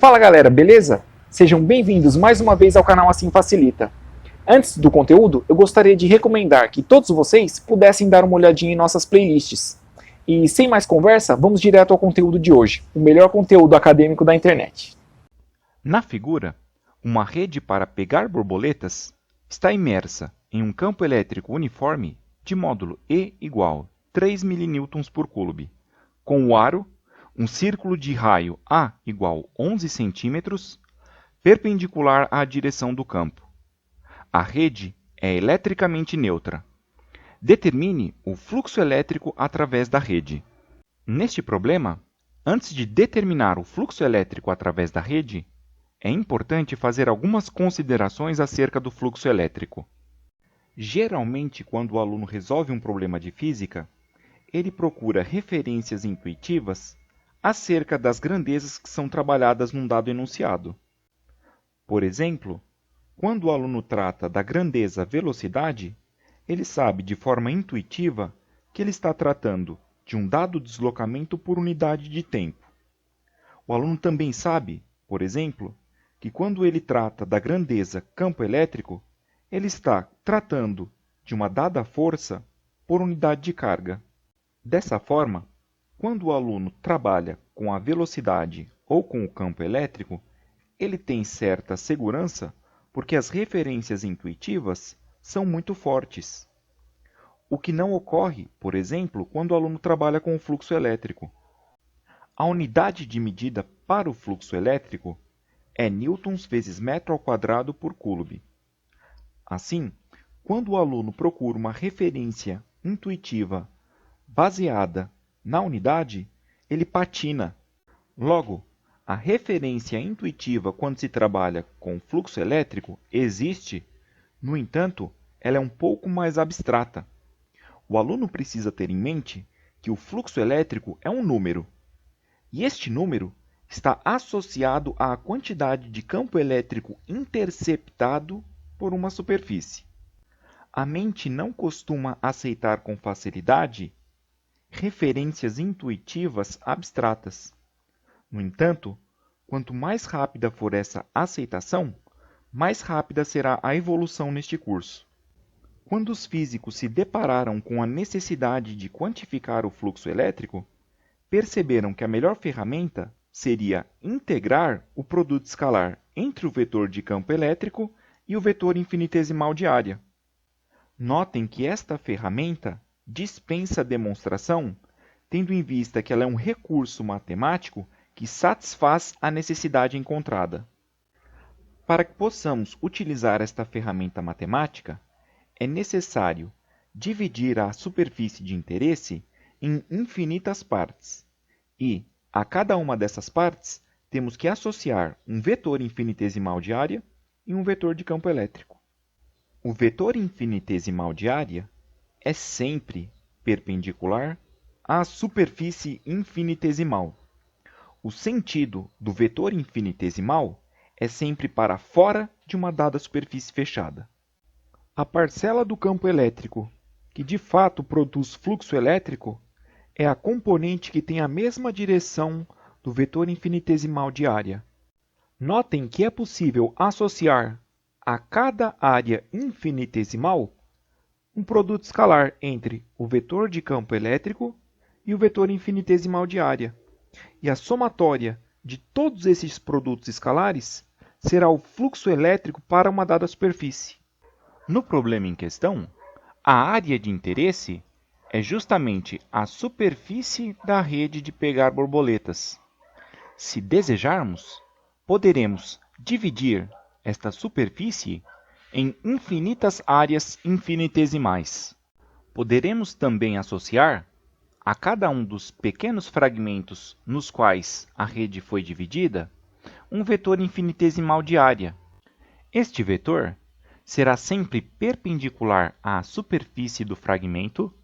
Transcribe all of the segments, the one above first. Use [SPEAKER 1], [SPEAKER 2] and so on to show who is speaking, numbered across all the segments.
[SPEAKER 1] Fala galera, beleza? Sejam bem-vindos mais uma vez ao canal Assim Facilita. Antes do conteúdo, eu gostaria de recomendar que todos vocês pudessem dar uma olhadinha em nossas playlists. E sem mais conversa, vamos direto ao conteúdo de hoje, o melhor conteúdo acadêmico da internet.
[SPEAKER 2] Na figura, uma rede para pegar borboletas está imersa em um campo elétrico uniforme de módulo E igual 3 mN por coulomb, com o aro, um círculo de raio A igual 11 cm, perpendicular à direção do campo. A rede é eletricamente neutra. Determine o fluxo elétrico através da rede. Neste problema, antes de determinar o fluxo elétrico através da rede, é importante fazer algumas considerações acerca do fluxo elétrico. Geralmente, quando o aluno resolve um problema de física, ele procura referências intuitivas acerca das grandezas que são trabalhadas num dado enunciado. Por exemplo, quando o aluno trata da grandeza velocidade, ele sabe de forma intuitiva que ele está tratando de um dado deslocamento por unidade de tempo. O aluno também sabe, por exemplo, que quando ele trata da grandeza campo elétrico, ele está tratando de uma dada força por unidade de carga. Dessa forma, quando o aluno trabalha com a velocidade ou com o campo elétrico, ele tem certa segurança porque as referências intuitivas são muito fortes. O que não ocorre, por exemplo, quando o aluno trabalha com o fluxo elétrico. A unidade de medida para o fluxo elétrico é newtons vezes metro ao quadrado por coulomb. Assim, quando o aluno procura uma referência intuitiva baseada na unidade, ele patina. Logo, a referência intuitiva quando se trabalha com fluxo elétrico existe, no entanto, ela é um pouco mais abstrata. O aluno precisa ter em mente que o fluxo elétrico é um número, e este número está associado à quantidade de campo elétrico interceptado por uma superfície. A mente não costuma aceitar com facilidade referências intuitivas abstratas. No entanto, quanto mais rápida for essa aceitação, mais rápida será a evolução neste curso. Quando os físicos se depararam com a necessidade de quantificar o fluxo elétrico, perceberam que a melhor ferramenta seria integrar o produto escalar entre o vetor de campo elétrico e o vetor infinitesimal de área. Notem que esta ferramenta dispensa demonstração, tendo em vista que ela é um recurso matemático que satisfaz a necessidade encontrada. Para que possamos utilizar esta ferramenta matemática, é necessário dividir a superfície de interesse em infinitas partes, e, a cada uma dessas partes, temos que associar um vetor infinitesimal de área e um vetor de campo elétrico. O vetor infinitesimal de área é sempre perpendicular à superfície infinitesimal. O sentido do vetor infinitesimal é sempre para fora de uma dada superfície fechada. A parcela do campo elétrico que de fato produz fluxo elétrico é a componente que tem a mesma direção do vetor infinitesimal de área. Notem que é possível associar a cada área infinitesimal um produto escalar entre o vetor de campo elétrico e o vetor infinitesimal de área. E a somatória de todos esses produtos escalares será o fluxo elétrico para uma dada superfície. No problema em questão, a área de interesse é justamente a superfície da rede de pegar borboletas. Se desejarmos, poderemos dividir esta superfície em infinitas áreas infinitesimais. Poderemos também associar a cada um dos pequenos fragmentos nos quais a rede foi dividida um vetor infinitesimal de área. Este vetor será sempre perpendicular à superfície do fragmento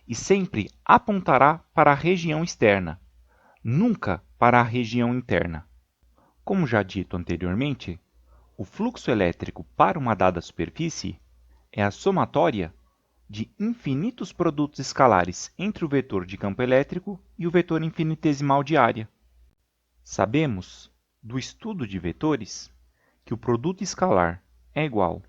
[SPEAKER 2] e sempre apontará para a região externa, nunca para a região interna. Como já dito anteriormente, o fluxo elétrico para uma dada superfície é a somatória de infinitos produtos escalares entre o vetor de campo elétrico e o vetor infinitesimal de área. Sabemos, do estudo de vetores que o produto escalar é igual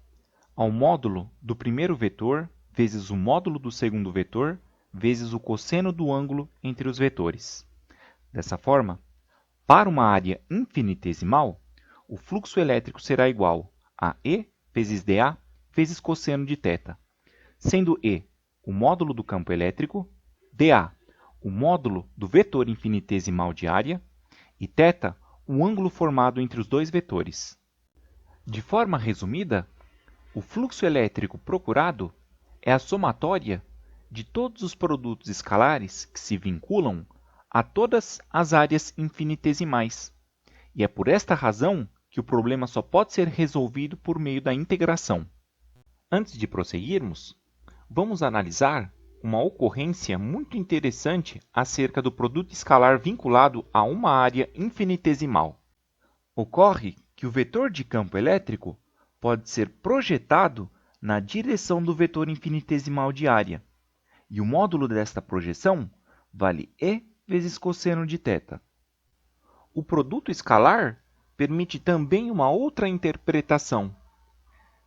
[SPEAKER 2] ao módulo do primeiro vetor vezes o módulo do segundo vetor vezes o cosseno do ângulo entre os vetores. Dessa forma, para uma área infinitesimal, o fluxo elétrico será igual a E vezes dA vezes cosseno de θ, sendo E o módulo do campo elétrico, dA o módulo do vetor infinitesimal de área e θ o ângulo formado entre os dois vetores. De forma resumida, o fluxo elétrico procurado é a somatória de todos os produtos escalares que se vinculam a todas as áreas infinitesimais. E é por esta razão que o problema só pode ser resolvido por meio da integração. Antes de prosseguirmos, vamos analisar uma ocorrência muito interessante acerca do produto escalar vinculado a uma área infinitesimal. Ocorre que o vetor de campo elétrico pode ser projetado na direção do vetor infinitesimal de área, e o módulo desta projeção vale E vezes cosseno de θ. O produto escalar permite também uma outra interpretação.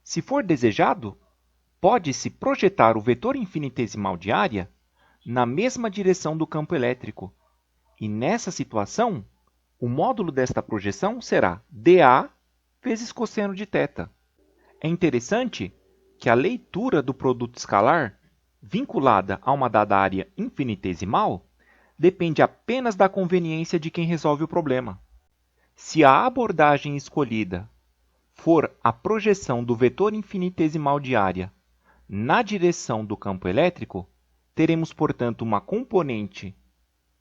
[SPEAKER 2] Se for desejado, pode-se projetar o vetor infinitesimal de área na mesma direção do campo elétrico, e nessa situação, o módulo desta projeção será dA vezes cosseno de θ. É interessante que a leitura do produto escalar vinculada a uma dada área infinitesimal depende apenas da conveniência de quem resolve o problema. Se a abordagem escolhida for a projeção do vetor infinitesimal de área na direção do campo elétrico, teremos, portanto, uma componente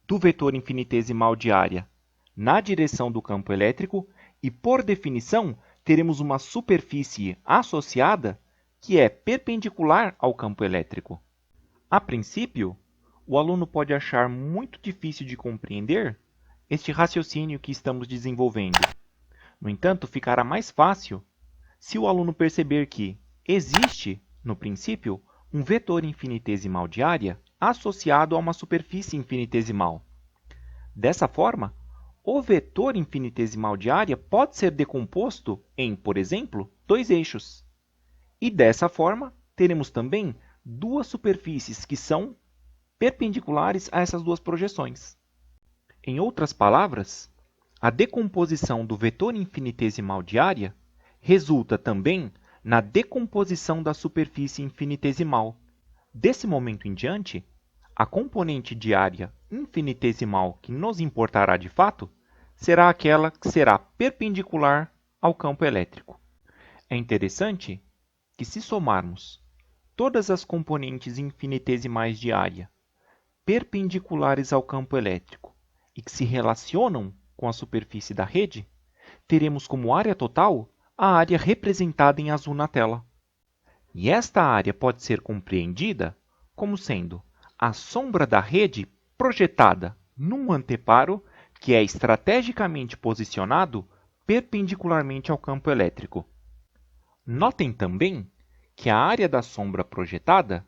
[SPEAKER 2] do vetor infinitesimal de área na direção do campo elétrico e, por definição, teremos uma superfície associada que é perpendicular ao campo elétrico. A princípio, o aluno pode achar muito difícil de compreender este raciocínio que estamos desenvolvendo. No entanto, ficará mais fácil se o aluno perceber que existe, no princípio, um vetor infinitesimal de área associado a uma superfície infinitesimal. Dessa forma, o vetor infinitesimal de área pode ser decomposto em, por exemplo, dois eixos. E dessa forma, teremos também duas superfícies que são perpendiculares a essas duas projeções. Em outras palavras, a decomposição do vetor infinitesimal de área resulta também na decomposição da superfície infinitesimal. Desse momento em diante, a componente de área infinitesimal que nos importará de fato será aquela que será perpendicular ao campo elétrico. É interessante que, se somarmos todas as componentes infinitesimais de área perpendiculares ao campo elétrico e que se relacionam com a superfície da rede, teremos como área total a área representada em azul na tela. E esta área pode ser compreendida como sendo a sombra da rede projetada num anteparo que é estrategicamente posicionado perpendicularmente ao campo elétrico. Notem também que a área da sombra projetada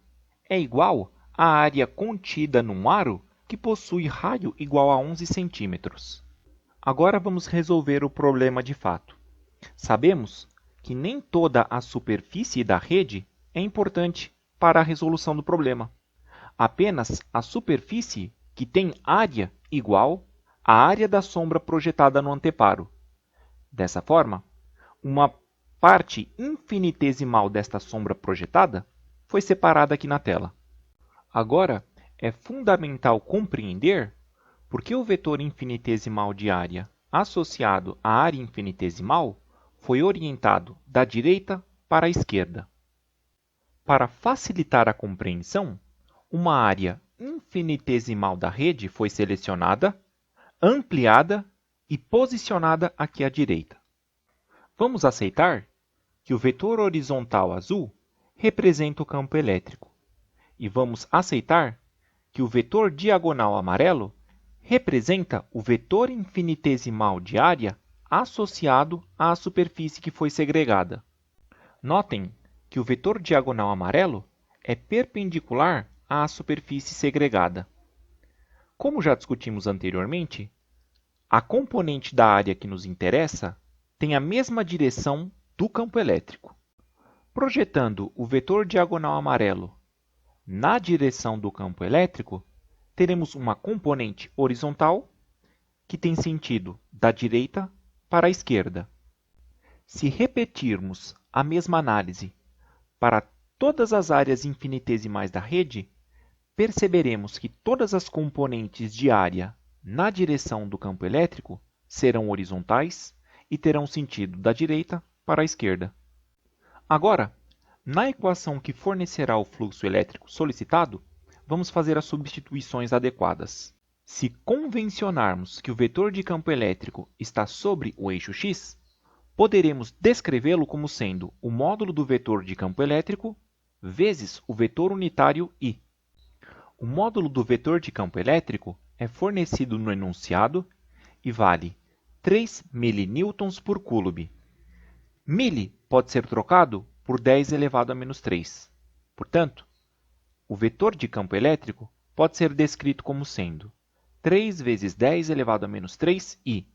[SPEAKER 2] é igual à área contida num aro que possui raio igual a 11 centímetros. Agora vamos resolver o problema de fato. Sabemos que nem toda a superfície da rede é importante para a resolução do problema. Apenas a superfície que tem área igual à área da sombra projetada no anteparo. Dessa forma, uma parte infinitesimal desta sombra projetada foi separada aqui na tela. Agora, é fundamental compreender por que o vetor infinitesimal de área associado à área infinitesimal foi orientado da direita para a esquerda. Para facilitar a compreensão, uma área infinitesimal da rede foi selecionada, ampliada e posicionada aqui à direita. Vamos aceitar que o vetor horizontal azul representa o campo elétrico e vamos aceitar que o vetor diagonal amarelo representa o vetor infinitesimal de área associado à superfície que foi segregada. Notem que o vetor diagonal amarelo é perpendicular à superfície segregada. Como já discutimos anteriormente, a componente da área que nos interessa tem a mesma direção do campo elétrico. Projetando o vetor diagonal amarelo na direção do campo elétrico, teremos uma componente horizontal que tem sentido da direita para a esquerda. Se repetirmos a mesma análise para todas as áreas infinitesimais da rede, perceberemos que todas as componentes de área na direção do campo elétrico serão horizontais e terão sentido da direita para a esquerda. Agora, na equação que fornecerá o fluxo elétrico solicitado, vamos fazer as substituições adequadas. Se convencionarmos que o vetor de campo elétrico está sobre o eixo x, poderemos descrevê-lo como sendo o módulo do vetor de campo elétrico vezes o vetor unitário I. O módulo do vetor de campo elétrico é fornecido no enunciado e vale 3 mN por coulomb. Mili pode ser trocado por 10 elevado a menos 3. Portanto, o vetor de campo elétrico pode ser descrito como sendo 3 vezes 10 elevado a menos 3i.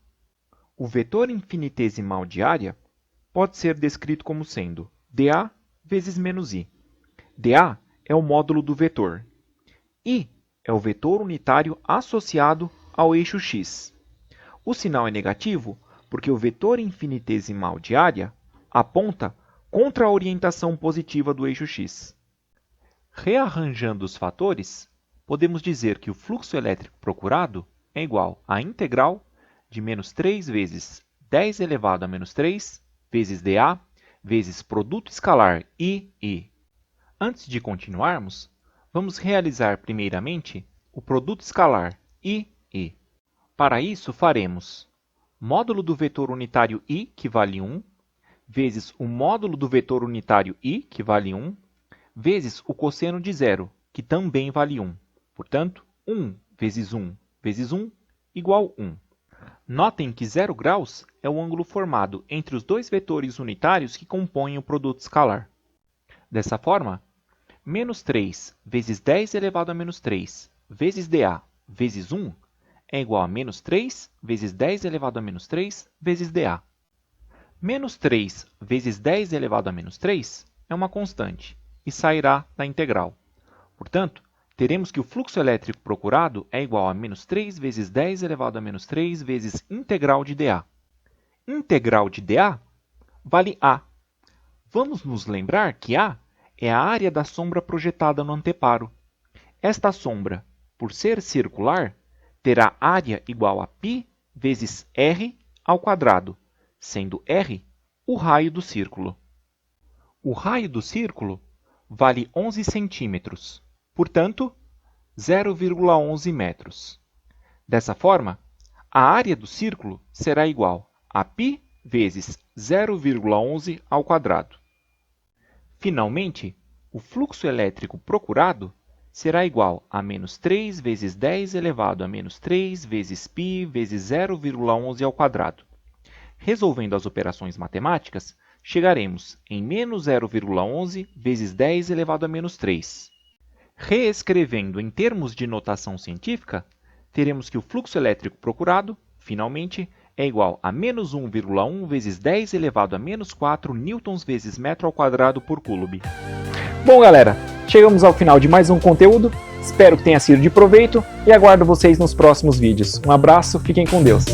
[SPEAKER 2] O vetor infinitesimal de área pode ser descrito como sendo dA vezes menos i. dA é o módulo do vetor. I é o vetor unitário associado ao eixo x. O sinal é negativo porque o vetor infinitesimal de área aponta contra a orientação positiva do eixo x. Rearranjando os fatores, podemos dizer que o fluxo elétrico procurado é igual à integral de menos 3 vezes 10 elevado a menos 3 vezes dA vezes produto escalar I. Antes de continuarmos, vamos realizar primeiramente o produto escalar I. Para isso, faremos módulo do vetor unitário I, que vale 1, vezes o módulo do vetor unitário I, que vale 1, vezes o cosseno de zero, que também vale 1. Portanto, 1 vezes 1 vezes 1 igual 1. Notem que 0 graus é o ângulo formado entre os dois vetores unitários que compõem o produto escalar. Dessa forma, menos 3 vezes 10 elevado a menos 3 vezes dA vezes 1 é igual a menos 3 vezes 10 elevado a menos 3 vezes dA. Menos 3 vezes 10 elevado a menos 3 é uma constante e sairá da integral. Portanto, teremos que o fluxo elétrico procurado é igual a menos 3 vezes 10 elevado a menos 3 vezes integral de dA. Integral de dA vale A. Vamos nos lembrar que A é a área da sombra projetada no anteparo. Esta sombra, por ser circular, terá área igual a π vezes r ao quadrado, sendo r o raio do círculo. O raio do círculo vale 11 centímetros, portanto, 0,11 metros. Dessa forma, a área do círculo será igual a π vezes 0,11 ao quadrado. Finalmente, o fluxo elétrico procurado será igual a menos 3 vezes 10 elevado a menos 3 vezes π vezes 0,11 ao quadrado. Resolvendo as operações matemáticas, chegaremos em menos 0,11 vezes 10 elevado a menos 3. Reescrevendo em termos de notação científica, teremos que o fluxo elétrico procurado, finalmente, é igual a menos 1,1 vezes 10 elevado a menos 4 newtons vezes metro ao quadrado por coulomb.
[SPEAKER 1] Bom, galera, chegamos ao final de mais um conteúdo. Espero que tenha sido de proveito e aguardo vocês nos próximos vídeos. Um abraço, fiquem com Deus.